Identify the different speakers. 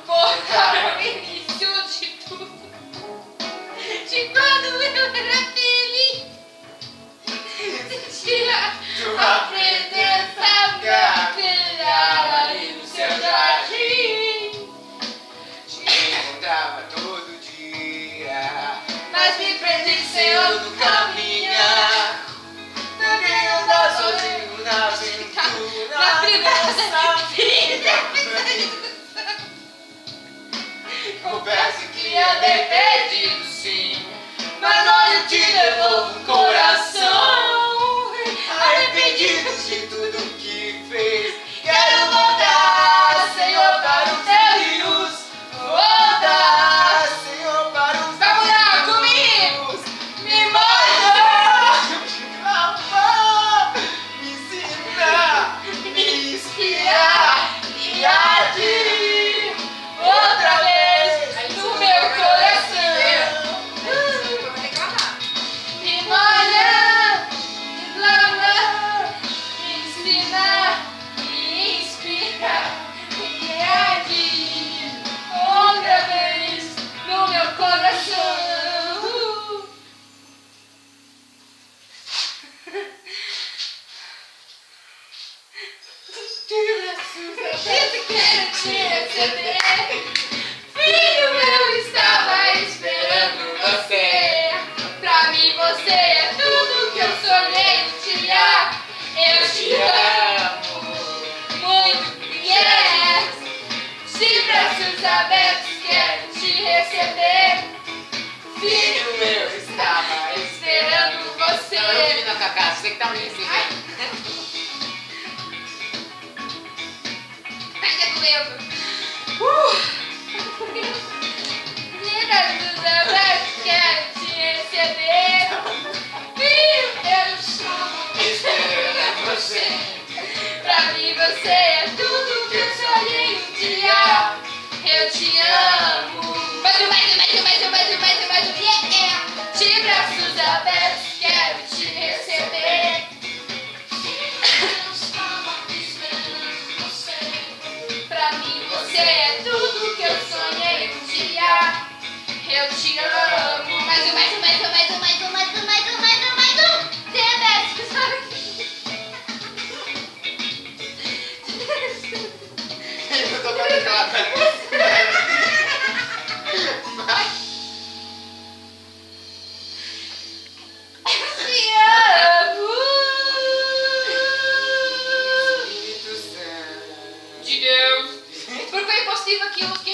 Speaker 1: Voltar ao início de tudo. De quando eu era feliz. Sentia a presença me ali no seu jardim.
Speaker 2: Te encontrava todo dia,
Speaker 1: Mas me perdi sem outro caminhar.
Speaker 2: também andar sozinho na aventura.
Speaker 1: Na primeira vida.
Speaker 2: Confesso que andei perdido sim, mas olha, te devolvo o coração. Arrependido de tudo que fez, quero voltar, Senhor, para os rios. Voltar, Senhor, para os
Speaker 1: Vamos lá, comigo!
Speaker 2: me manda, me ensina, me inspira e agir outra vez
Speaker 1: No meu coração. Me molha, me lava, me ensina, me inspira e arde outra vez no meu coração. Eu quero te receber. Filho, eu estava esperando você. Pra mim você é tudo que eu sonhei te dar. Eu te amo muito, yes. De braços abertos quero te receber. Filho,
Speaker 2: Filho meu, estava
Speaker 1: esperando você.
Speaker 2: Não, eu vi na Cacá, você que tá me ensinando.